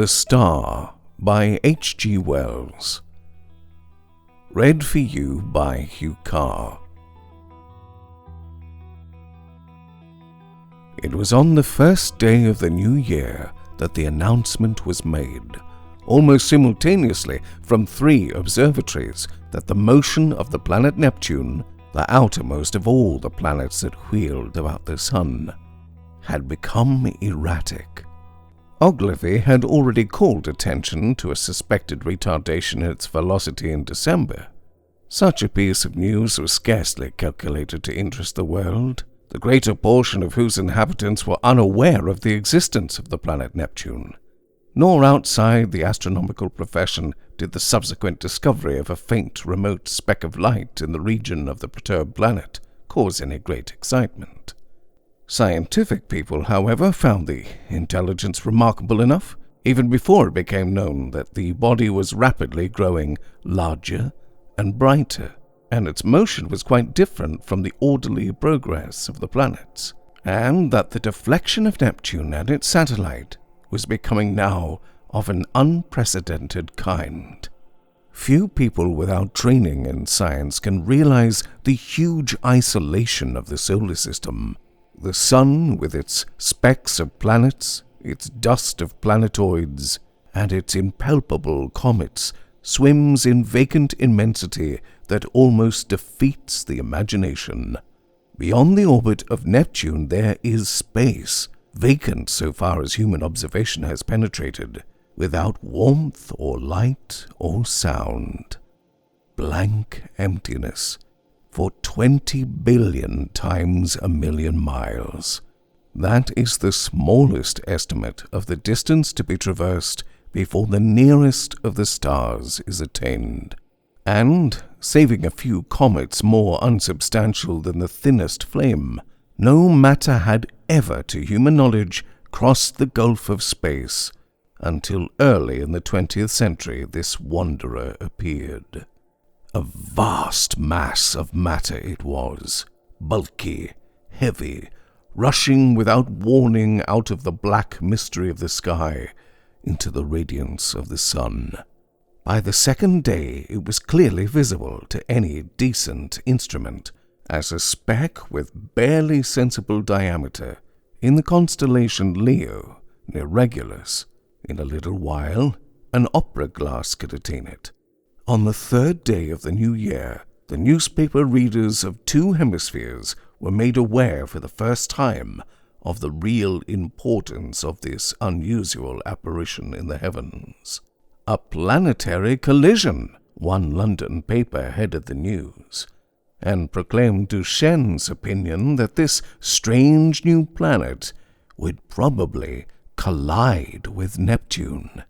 The Star by H.G. Wells. Read for you by Hugh Carr. It was on the first day of the new year that the announcement was made, almost simultaneously from 3 observatories, that the motion of the planet Neptune, the outermost of all the planets that wheeled about the sun, had become erratic. Ogilvy had already called attention to a suspected retardation in its velocity in December. Such a piece of news was scarcely calculated to interest the world, the greater portion of whose inhabitants were unaware of the existence of the planet Neptune. Nor outside the astronomical profession did the subsequent discovery of a faint, remote speck of light in the region of the perturbed planet cause any great excitement. Scientific people, however, found the intelligence remarkable enough, even before it became known that the body was rapidly growing larger and brighter, and its motion was quite different from the orderly progress of the planets, and that the deflection of Neptune and its satellite was becoming now of an unprecedented kind. Few people without training in science can realize the huge isolation of the solar system. The sun, with its specks of planets, its dust of planetoids, and its impalpable comets, swims in vacant immensity that almost defeats the imagination. Beyond the orbit of Neptune there is space, vacant so far as human observation has penetrated, without warmth or light or sound. Blank emptiness for 20 billion times a million miles. That is the smallest estimate of the distance to be traversed before the nearest of the stars is attained. And, saving a few comets more unsubstantial than the thinnest flame, no matter had ever, to human knowledge, crossed the gulf of space until early in the 20th century this wanderer appeared. A vast mass of matter it was, bulky, heavy, rushing without warning out of the black mystery of the sky into the radiance of the sun. By the second day it was clearly visible to any decent instrument as a speck with barely sensible diameter in the constellation Leo, near Regulus. In a little while an opera glass could attain it. On the 3rd day of the new year, the newspaper readers of 2 hemispheres were made aware for the first time of the real importance of this unusual apparition in the heavens. A planetary collision, one London paper headed the news, and proclaimed Duchenne's opinion that this strange new planet would probably collide with Neptune.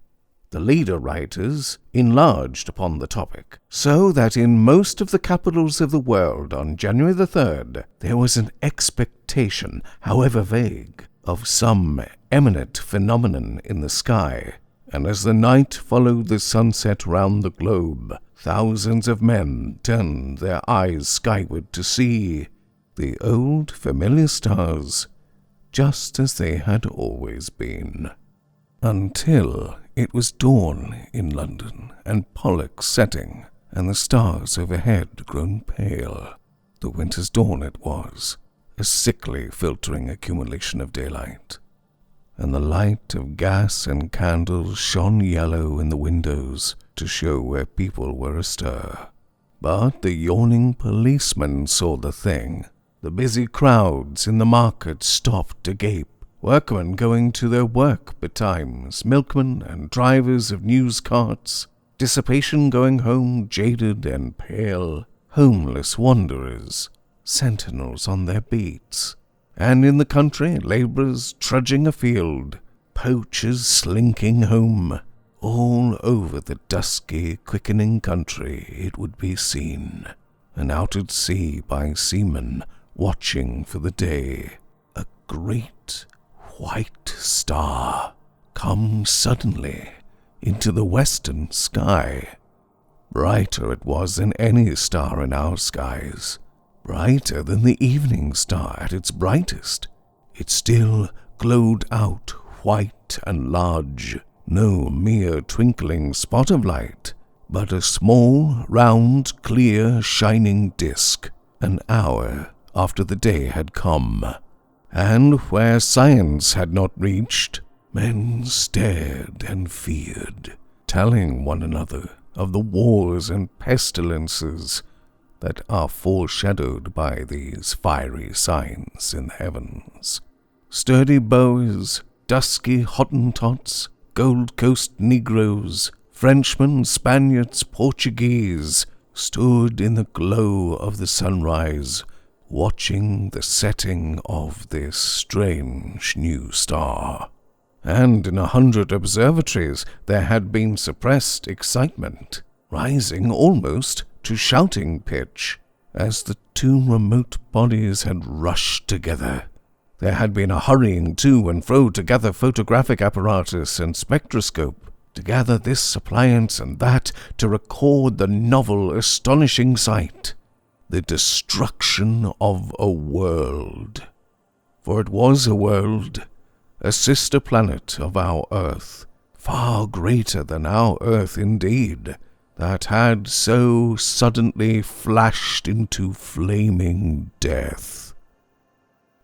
The leader writers enlarged upon the topic, so that in most of the capitals of the world on January the 3rd there was an expectation, however vague, of some eminent phenomenon in the sky, and as the night followed the sunset round the globe, thousands of men turned their eyes skyward to see the old familiar stars just as they had always been. Until it was dawn in London, and Pollux setting, and the stars overhead grown pale. The winter's dawn it was, a sickly filtering accumulation of daylight, and the light of gas and candles shone yellow in the windows to show where people were astir. But the yawning policeman saw the thing. The busy crowds in the market stopped to gape. Workmen going to their work betimes, milkmen and drivers of news carts, dissipation going home jaded and pale, homeless wanderers, sentinels on their beats, and in the country labourers trudging afield, poachers slinking home. All over the dusky, quickening country it would be seen, and out at sea by seamen watching for the day, a great white star come suddenly into the western sky. Brighter it was than any star in our skies, brighter than the evening star at its brightest. It still glowed out white and large, no mere twinkling spot of light, but a small, round, clear, shining disk, an hour after the day had come. And where science had not reached, men stared and feared, telling one another of the wars and pestilences that are foreshadowed by these fiery signs in the heavens. Sturdy bows, dusky Hottentots, Gold Coast Negroes, Frenchmen, Spaniards, Portuguese stood in the glow of the sunrise, watching the setting of this strange new star. And in 100 observatories there had been suppressed excitement, rising almost to shouting pitch, as the two remote bodies had rushed together. There had been a hurrying to and fro to gather photographic apparatus and spectroscope, to gather this appliance and that, to record the novel, astonishing sight, the destruction of a world. For it was a world, a sister planet of our Earth, far greater than our Earth indeed, that had so suddenly flashed into flaming death.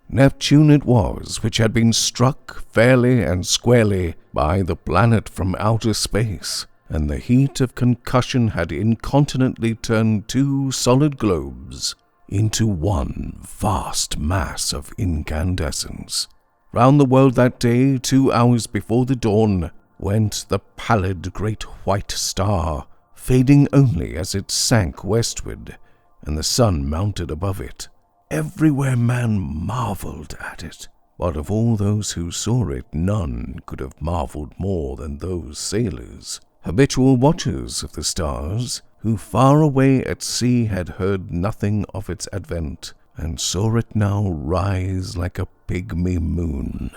Neptune it was which had been struck fairly and squarely by the planet from outer space, and the heat of concussion had incontinently turned two solid globes into one vast mass of incandescence. Round the world that day, 2 hours before the dawn, went the pallid great white star, fading only as it sank westward, and the sun mounted above it. Everywhere man marveled at it, but of all those who saw it, none could have marveled more than those sailors, habitual watchers of the stars, who far away at sea had heard nothing of its advent, and saw it now rise like a pygmy moon,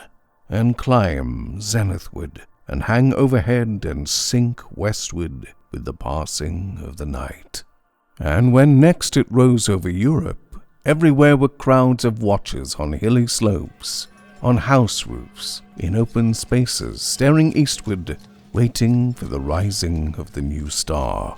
and climb zenithward, and hang overhead and sink westward with the passing of the night. And when next it rose over Europe, everywhere were crowds of watchers on hilly slopes, on house roofs, in open spaces, staring eastward, waiting for the rising of the new star.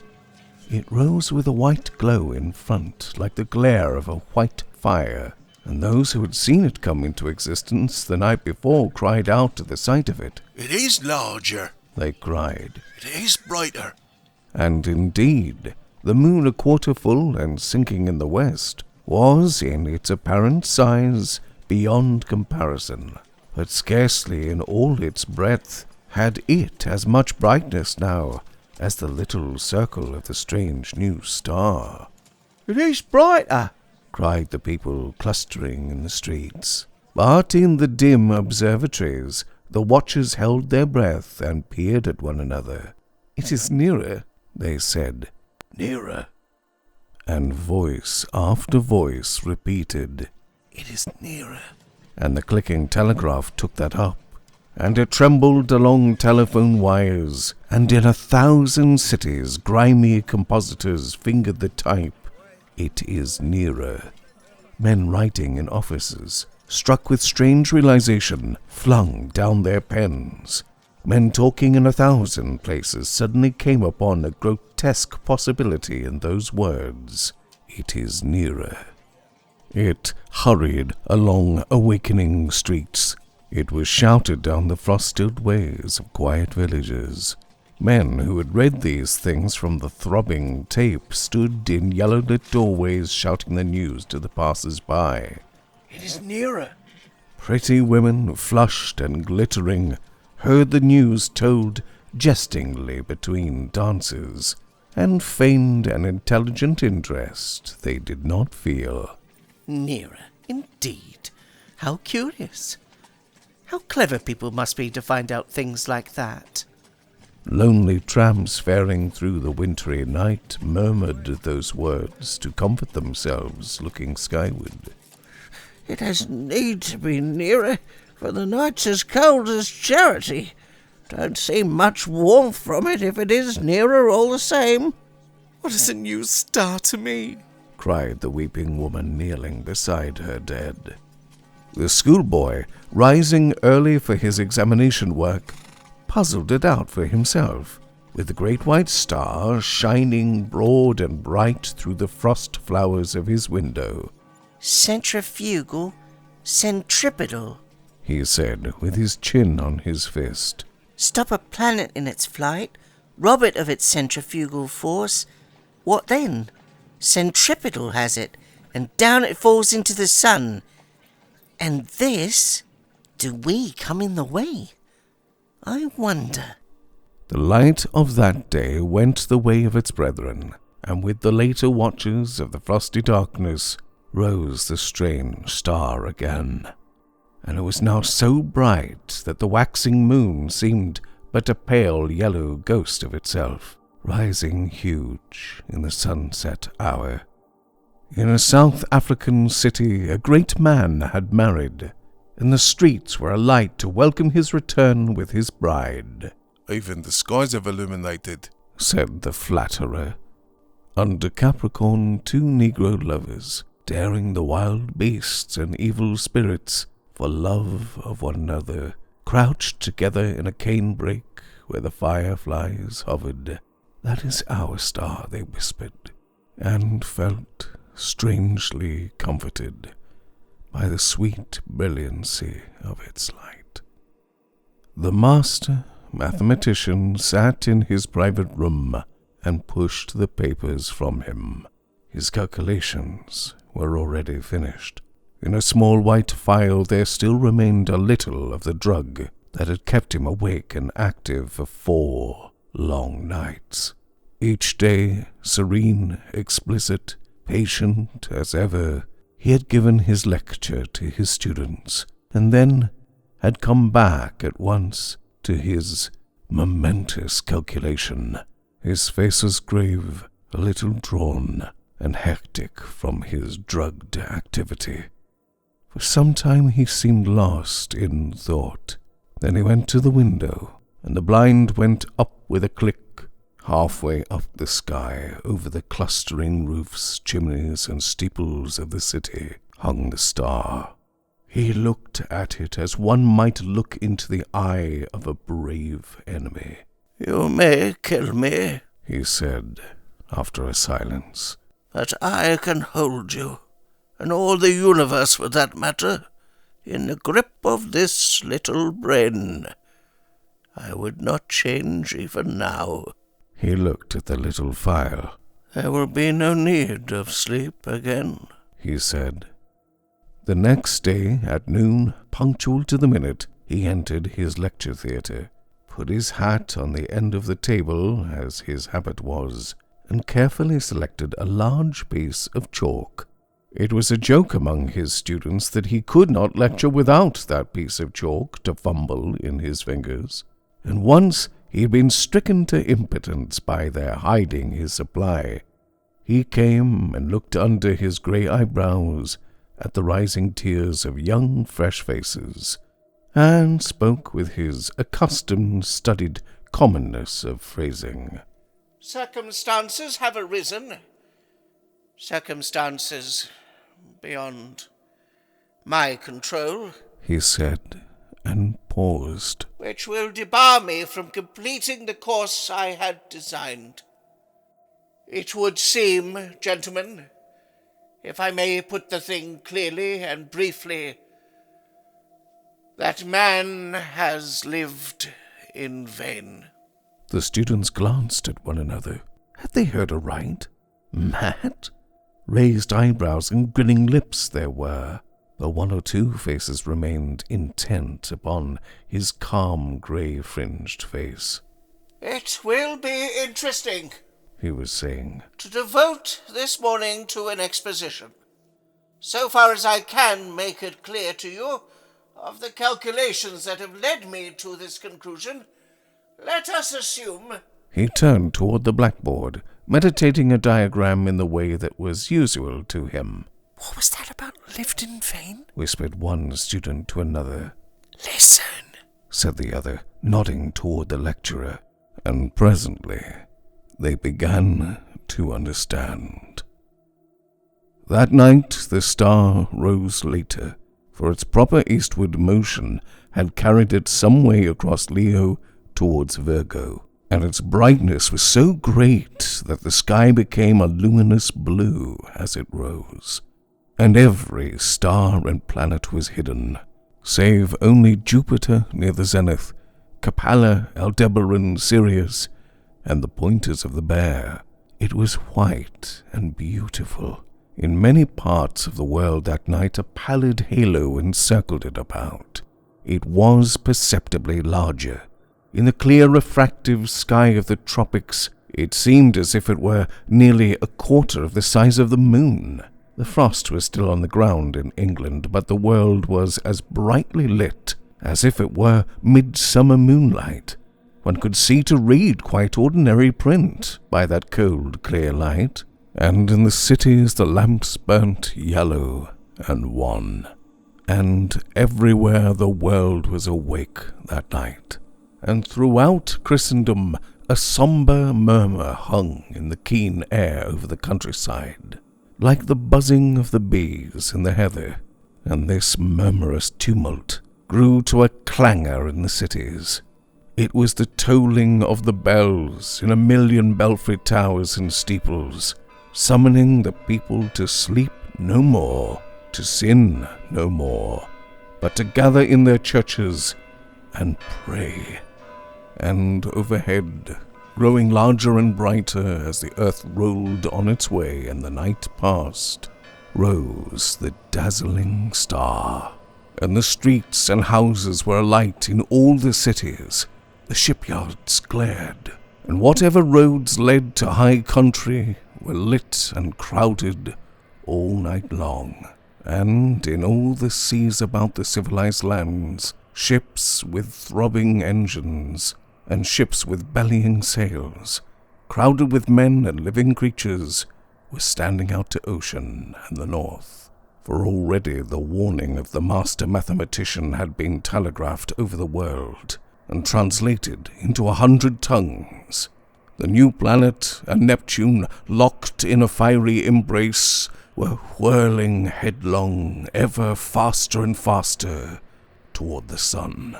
It rose with a white glow in front, like the glare of a white fire, and those who had seen it come into existence the night before cried out at the sight of it. "It is larger," they cried. "It is brighter." And indeed, the moon, a quarter full and sinking in the west, was, in its apparent size, beyond comparison, but scarcely in all its breadth had it as much brightness now as the little circle of the strange new star. "It is brighter," cried the people clustering in the streets. But in the dim observatories, the watchers held their breath and peered at one another. "It is nearer," they said. "Nearer." And voice after voice repeated, "It is nearer." And the clicking telegraph took that up, and it trembled along telephone wires, and in 1,000 cities grimy compositors fingered the type. It is nearer. Men writing in offices, struck with strange realization, flung down their pens. Men talking in 1,000 places suddenly came upon a grotesque possibility in those words. It is nearer. It hurried along awakening streets. It was shouted down the frost-stilled ways of quiet villages. Men who had read these things from the throbbing tape stood in yellow-lit doorways shouting the news to the passers-by. "It is nearer." Pretty women, flushed and glittering, heard the news told jestingly between dances, and feigned an intelligent interest they did not feel. "Nearer, indeed. How curious. How clever people must be to find out things like that." Lonely tramps faring through the wintry night murmured those words to comfort themselves, looking skyward. "It has need to be nearer, for the night's as cold as charity. Don't see much warmth from it if it is nearer all the same." "What is a new star to me?" cried the weeping woman kneeling beside her dead. The schoolboy, rising early for his examination work, puzzled it out for himself, with the great white star shining broad and bright through the frost flowers of his window. Centrifugal, centripetal, he said, with his chin on his fist. Stop a planet in its flight, rob it of its centrifugal force. What then? Centripetal has it, and down it falls into the sun. And this, do we come in the way? I wonder. The light of that day went the way of its brethren, and with the later watches of the frosty darkness rose the strange star again. And it was now so bright that the waxing moon seemed but a pale yellow ghost of itself, rising huge in the sunset hour. In a South African city a great man had married, and the streets were alight to welcome his return with his bride. Even the skies have illuminated, said the flatterer. Under Capricorn, 2 Negro lovers, daring the wild beasts and evil spirits for love of one another, crouched together in a canebrake where the fireflies hovered. That is our star, they whispered, and felt strangely comforted by the sweet brilliancy of its light. The master mathematician sat in his private room and pushed the papers from him. His calculations were already finished. In a small white phial there still remained a little of the drug that had kept him awake and active for 4 long nights. Each day, serene, explicit, patient as ever, he had given his lecture to his students, and then had come back at once to his momentous calculation. His face was grave, a little drawn, and hectic from his drugged activity. For some time he seemed lost in thought. Then he went to the window, and the blind went up with a click. Halfway up the sky, over the clustering roofs, chimneys, and steeples of the city, hung the star. He looked at it as one might look into the eye of a brave enemy. You may kill me, he said, after a silence, but I can hold you, and all the universe for that matter, in the grip of this little brain. I would not change even now. He looked at the little phial. There will be no need of sleep again, he said. The next day, at noon, punctual to the minute, he entered his lecture theatre, put his hat on the end of the table, as his habit was, and carefully selected a large piece of chalk. It was a joke among his students that he could not lecture without that piece of chalk to fumble in his fingers, and once he had been stricken to impotence by their hiding his supply. He came and looked under his grey eyebrows at the rising tears of young, fresh faces, and spoke with his accustomed, studied commonness of phrasing. Circumstances have arisen. Circumstances beyond my control, he said, and paused, which will debar me from completing the course I had designed. It would seem, gentlemen, if I may put the thing clearly and briefly, that man has lived in vain. The students glanced at one another. Had they heard aright? Mad? Raised eyebrows and grinning lips there were, though 1 or 2 faces remained intent upon his calm grey-fringed face. It will be interesting, he was saying, to devote this morning to an exposition, so far as I can make it clear to you, of the calculations that have led me to this conclusion. Let us assume... He turned toward the blackboard, meditating a diagram in the way that was usual to him. What was that about lived in vain? Whispered one student to another. Listen, said the other, nodding toward the lecturer, and presently they began to understand. That night the star rose later, for its proper eastward motion had carried it some way across Leo towards Virgo, and its brightness was so great that the sky became a luminous blue as it rose, and every star and planet was hidden, save only Jupiter near the zenith, Capella, Aldebaran, Sirius, and the pointers of the Bear. It was white and beautiful. In many parts of the world that night a pallid halo encircled it about. It was perceptibly larger. In the clear refractive sky of the tropics, it seemed as if it were nearly a quarter of the size of the moon. The frost was still on the ground in England, but the world was as brightly lit as if it were midsummer moonlight. One could see to read quite ordinary print by that cold, clear light, and in the cities the lamps burnt yellow and wan. And everywhere the world was awake that night, and throughout Christendom a sombre murmur hung in the keen air over the countryside, like the buzzing of the bees in the heather, and this murmurous tumult grew to a clangor in the cities. It was the tolling of the bells in 1,000,000 belfry towers and steeples, summoning the people to sleep no more, to sin no more, but to gather in their churches and pray. And overhead, growing larger and brighter as the earth rolled on its way and the night passed, rose the dazzling star. And the streets and houses were alight in all the cities. The shipyards glared, and whatever roads led to high country were lit and crowded all night long. And in all the seas about the civilized lands, ships with throbbing engines, and ships with bellying sails, crowded with men and living creatures, were standing out to ocean and the north. For already the warning of the master mathematician had been telegraphed over the world, and translated into 100 tongues. The new planet and Neptune, locked in a fiery embrace, were whirling headlong, ever faster and faster, toward the sun.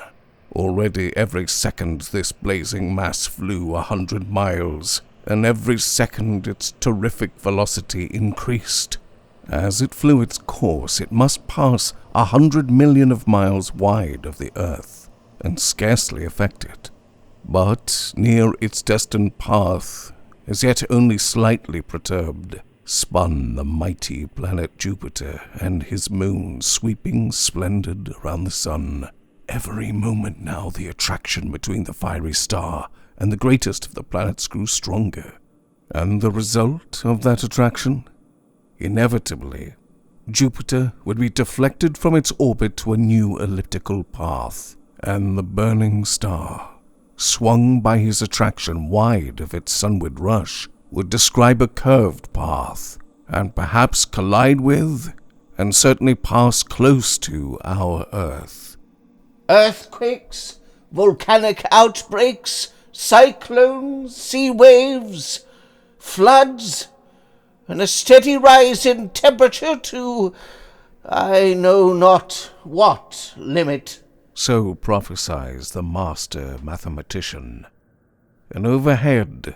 Already every second this blazing mass flew 100 miles, and every second its terrific velocity increased. As it flew its course, it must pass 100 million of miles wide of the earth, and scarcely affect it. But near its destined path, as yet only slightly perturbed, spun the mighty planet Jupiter and his moon sweeping splendid around the sun. Every moment now the attraction between the fiery star and the greatest of the planets grew stronger. And the result of that attraction? Inevitably, Jupiter would be deflected from its orbit to a new elliptical path, and the burning star, swung by his attraction wide of its sunward rush, would describe a curved path, and perhaps collide with, and certainly pass close to, our Earth. Earthquakes, volcanic outbreaks, cyclones, sea waves, floods, and a steady rise in temperature to I know not what limit. So prophesies the master mathematician. And overhead,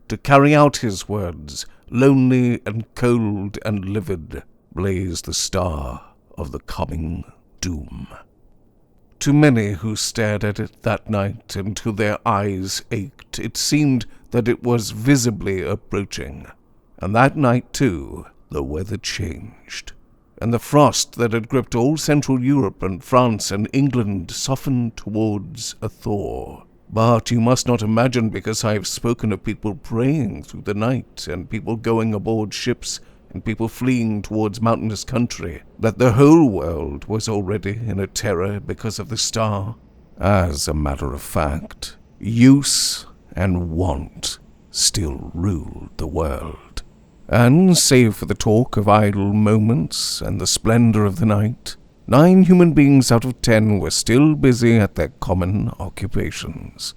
to carry out his words, lonely and cold and livid, blazed the star of the coming doom. To many who stared at it that night and till their eyes ached, it seemed that it was visibly approaching. And that night, too, the weather changed, and the frost that had gripped all Central Europe and France and England softened towards a thaw. But you must not imagine, because I have spoken of people praying through the night, and people going aboard ships, and people fleeing towards mountainous country, that the whole world was already in a terror because of the star. As a matter of fact, use and want still ruled the world. And save for the talk of idle moments and the splendor of the night, 9 human beings out of 10 were still busy at their common occupations.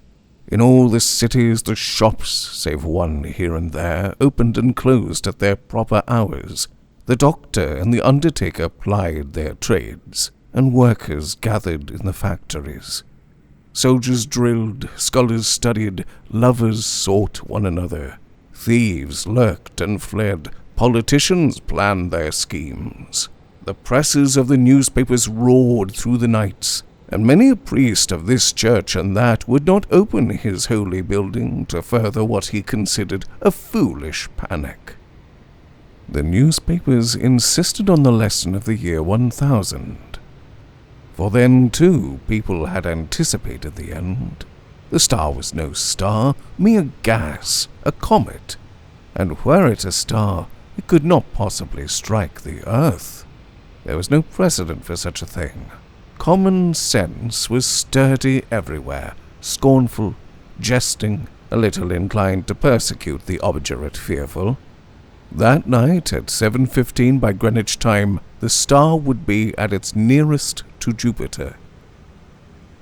In all the cities the shops, save one here and there, opened and closed at their proper hours. The doctor and the undertaker plied their trades, and workers gathered in the factories. Soldiers drilled, scholars studied, lovers sought one another. Thieves lurked and fled, politicians planned their schemes. The presses of the newspapers roared through the nights, and many a priest of this church and that would not open his holy building to further what he considered a foolish panic. The newspapers insisted on the lesson of the year 1000. For then, too, people had anticipated the end. The star was no star, mere gas, a comet, and were it a star, it could not possibly strike the earth. There was no precedent for such a thing. Common sense was sturdy everywhere, scornful, jesting, a little inclined to persecute the obdurate fearful. That night, at 7:15 by Greenwich time, the star would be at its nearest to Jupiter.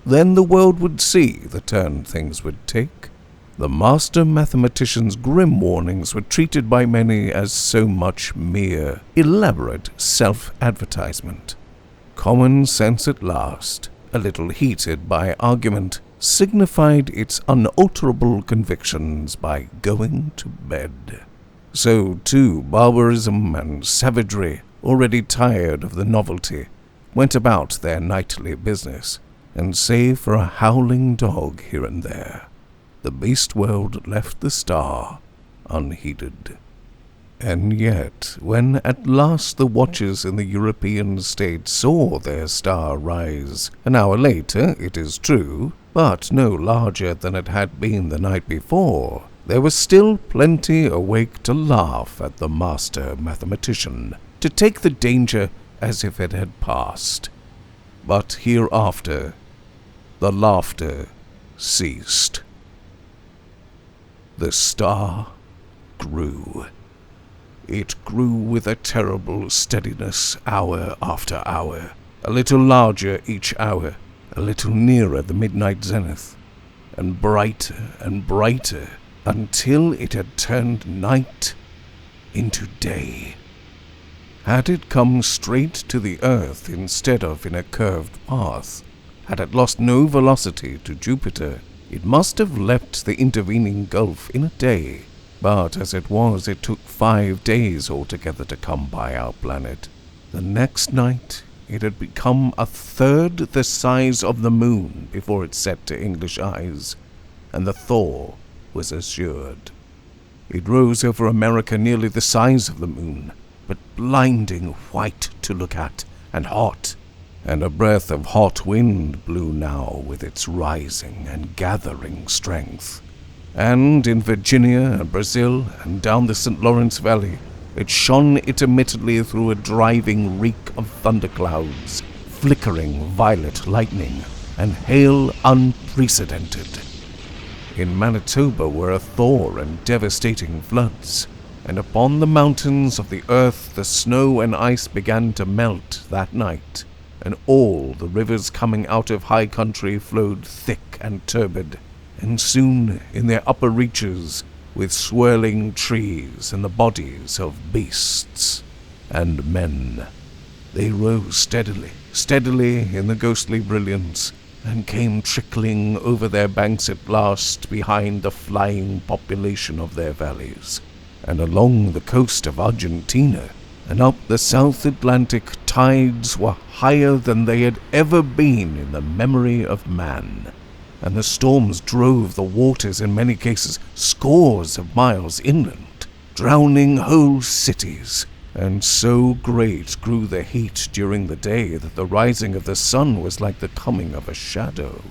Then the world would see the turn things would take. The master mathematician's grim warnings were treated by many as so much mere, elaborate self-advertisement. Common sense at last, a little heated by argument, signified its unalterable convictions by going to bed. So, too, barbarism and savagery, already tired of the novelty, went about their nightly business, and save for a howling dog here and there, the beast world left the star unheeded. And yet, when at last the watchers in the European states saw their star rise, an hour later, it is true, but no larger than it had been the night before, there was still plenty awake to laugh at the master mathematician, to take the danger as if it had passed. But hereafter, the laughter ceased. The star grew. It grew with a terrible steadiness hour after hour, a little larger each hour, a little nearer the midnight zenith, and brighter, until it had turned night into day. Had it come straight to the earth instead of in a curved path, had it lost no velocity to Jupiter, it must have leapt the intervening gulf in a day. But as it was, it took 5 days altogether to come by our planet. The next night, it had become a third the size of the moon before it set to English eyes, and the thaw was assured. It rose over America nearly the size of the moon, but blinding white to look at, and hot, and a breath of hot wind blew now with its rising and gathering strength. And in Virginia and Brazil and down the St. Lawrence Valley, it shone intermittently through a driving reek of thunderclouds, flickering violet lightning, and hail unprecedented. In Manitoba were a thaw and devastating floods, and upon the mountains of the earth the snow and ice began to melt that night, and all the rivers coming out of high country flowed thick and turbid, and soon in their upper reaches with swirling trees and the bodies of beasts and men. They rose steadily in the ghostly brilliance, and came trickling over their banks at last behind the flying population of their valleys, and along the coast of Argentina, and up the South Atlantic tides were higher than they had ever been in the memory of man, and the storms drove the waters in many cases scores of miles inland, drowning whole cities, and so great grew the heat during the day that the rising of the sun was like the coming of a shadow.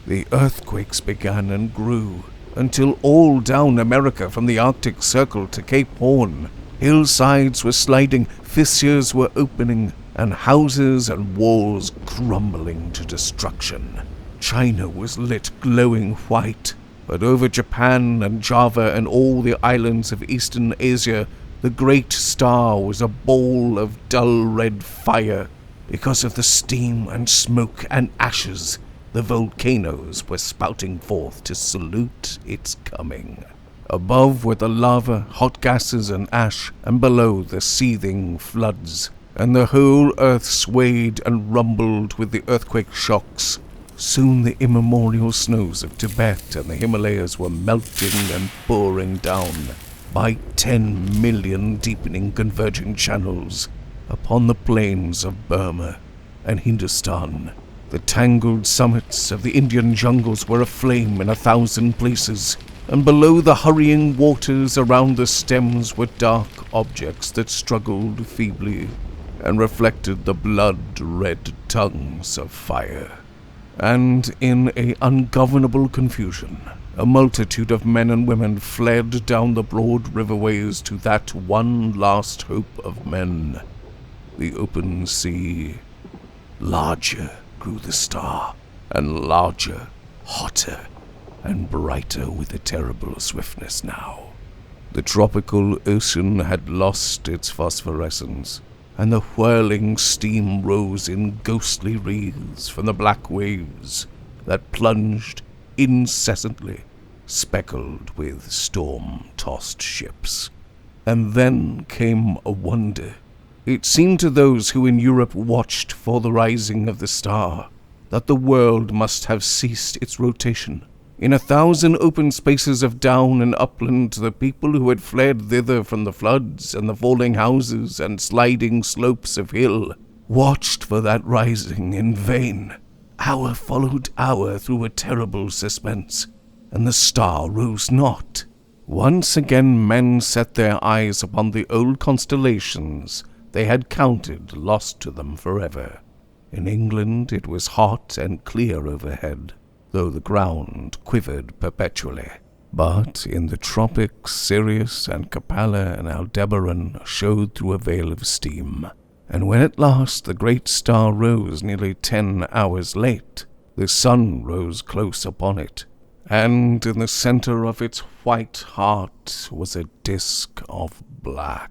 The earthquakes began and grew, until all down America from the Arctic Circle to Cape Horn, hillsides were sliding, fissures were opening, and houses and walls crumbling to destruction. China was lit glowing white, but over Japan and Java and all the islands of Eastern Asia, the great star was a ball of dull red fire because of the steam and smoke and ashes the volcanoes were spouting forth to salute its coming. Above were the lava, hot gases and ash, and below the seething floods, and the whole earth swayed and rumbled with the earthquake shocks. Soon the immemorial snows of Tibet and the Himalayas were melting and pouring down by 10 million deepening converging channels upon the plains of Burma and Hindustan. The tangled summits of the Indian jungles were aflame in 1,000 places, and below the hurrying waters around the stems were dark objects that struggled feebly and reflected the blood-red tongues of fire. And in an ungovernable confusion, a multitude of men and women fled down the broad riverways to that one last hope of men, the open sea. Larger grew the star, and larger, hotter, and brighter with a terrible swiftness now. The tropical ocean had lost its phosphorescence, and the whirling steam rose in ghostly wreaths from the black waves that plunged incessantly, speckled with storm-tossed ships. And then came a wonder. It seemed to those who in Europe watched for the rising of the star that the world must have ceased its rotation. In 1,000 open spaces of down and upland, the people who had fled thither from the floods and the falling houses and sliding slopes of hill watched for that rising in vain. Hour followed hour through a terrible suspense, and the star rose not. Once again men set their eyes upon the old constellations they had counted lost to them forever. In England it was hot and clear overhead, though the ground quivered perpetually. But in the tropics, Sirius and Capella and Aldebaran showed through a veil of steam, and when at last the great star rose nearly 10 hours late, the sun rose close upon it, and in the center of its white heart was a disk of black.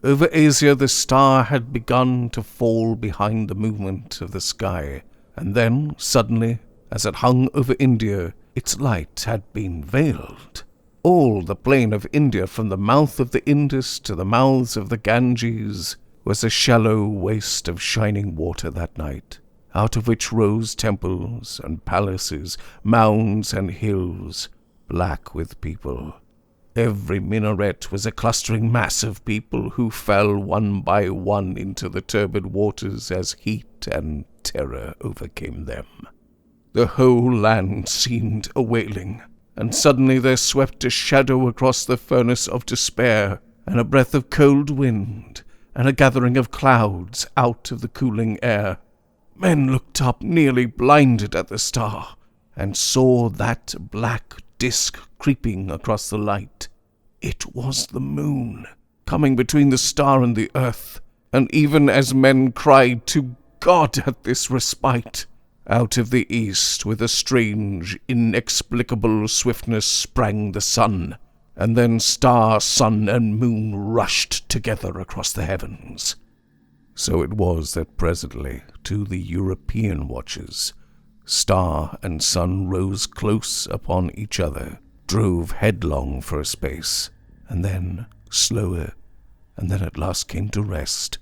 Over Asia the star had begun to fall behind the movement of the sky, and then, suddenly, as it hung over India, its light had been veiled. All the plain of India, from the mouth of the Indus to the mouths of the Ganges, was a shallow waste of shining water that night, out of which rose temples and palaces, mounds and hills, black with people. Every minaret was a clustering mass of people who fell one by one into the turbid waters as heat and terror overcame them. The whole land seemed a wailing, and suddenly there swept a shadow across the furnace of despair, and a breath of cold wind, and a gathering of clouds out of the cooling air. Men looked up, nearly blinded at the star, and saw that black disk creeping across the light. It was the moon, coming between the star and the earth, and even as men cried to God at this respite, out of the east with a strange, inexplicable swiftness sprang the sun, and then star, sun, and moon rushed together across the heavens. So it was that presently, to the European watchers, star and sun rose close upon each other, drove headlong for a space, and then slower, and then at last came to rest.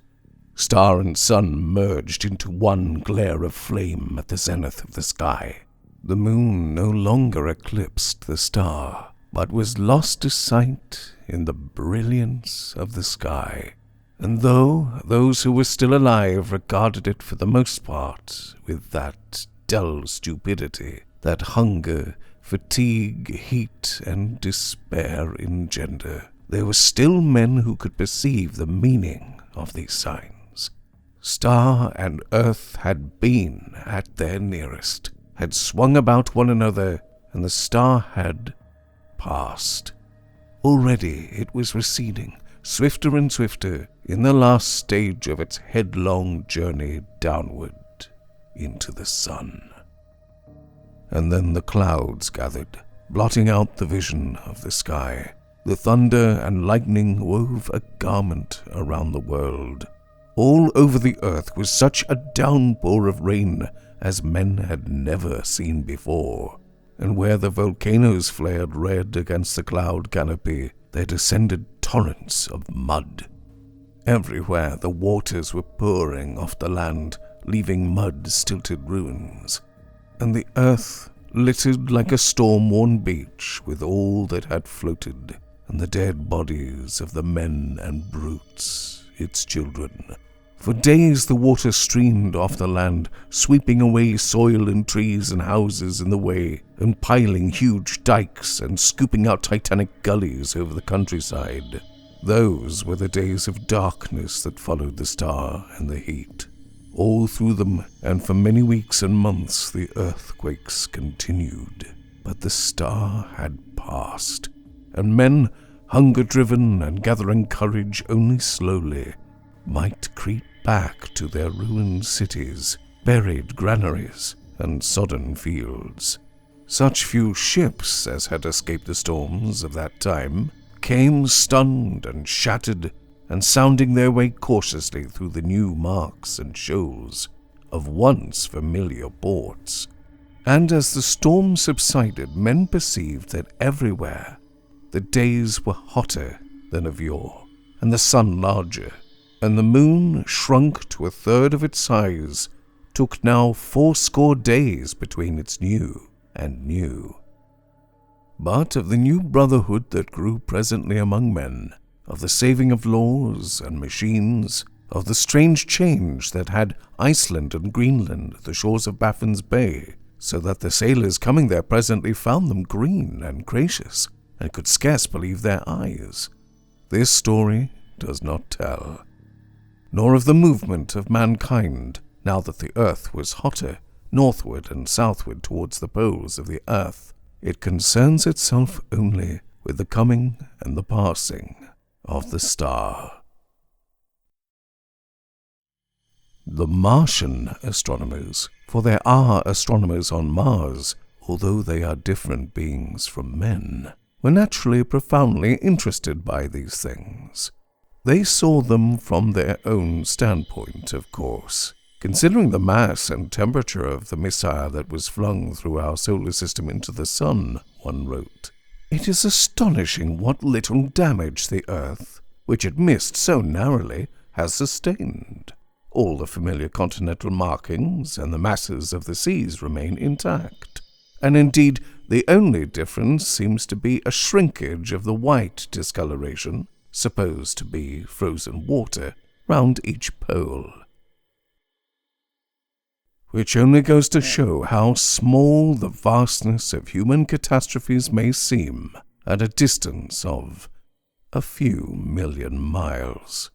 Star and sun merged into one glare of flame at the zenith of the sky. The moon no longer eclipsed the star, but was lost to sight in the brilliance of the sky. And though those who were still alive regarded it for the most part with that dull stupidity that hunger, fatigue, heat, and despair engender, there were still men who could perceive the meaning of these signs. Star and earth had been at their nearest, had swung about one another, and the star had passed. Already it was receding, swifter and swifter, in the last stage of its headlong journey downward into the sun. And then the clouds gathered, blotting out the vision of the sky. The thunder and lightning wove a garment around the world. All over the earth was such a downpour of rain as men had never seen before, and where the volcanoes flared red against the cloud canopy, there descended torrents of mud. Everywhere the waters were pouring off the land, leaving mud-stilted ruins. and the earth littered like a storm-worn beach with all that had floated, and the dead bodies of the men and brutes, its children. For days the water streamed off the land, sweeping away soil and trees and houses in the way, and piling huge dikes and scooping out titanic gullies over the countryside. Those were the days of darkness that followed the star and the heat. All through them, and for many weeks and months, the earthquakes continued. But the star had passed, and men, hunger-driven and gathering courage only slowly, might creep back to their ruined cities, buried granaries, and sodden fields. Such few ships as had escaped the storms of that time came stunned and shattered, and sounding their way cautiously through the new marks and shoals of once familiar ports. And as the storm subsided, men perceived that everywhere the days were hotter than of yore, and the sun larger, and the moon, shrunk to a third of its size, took now 80 days between its new and new. But of the new brotherhood that grew presently among men, of the saving of laws and machines, of the strange change that had Iceland and Greenland, the shores of Baffin's Bay, so that the sailors coming there presently found them green and gracious, and could scarce believe their eyes, this story does not tell. Nor of the movement of mankind, now that the earth was hotter, northward and southward towards the poles of the earth. It concerns itself only with the coming and the passing of the star. The Martian astronomers, for there are astronomers on Mars, although they are different beings from men, were naturally profoundly interested by these things. They saw them from their own standpoint, of course. Considering the mass and temperature of the missile that was flung through our solar system into the sun, one wrote, "It is astonishing what little damage the Earth, which it missed so narrowly, has sustained. All the familiar continental markings and the masses of the seas remain intact, and indeed the only difference seems to be a shrinkage of the white discoloration, supposed to be frozen water, round each pole. Which only goes to show how small the vastness of human catastrophes may seem at a distance of a few million miles."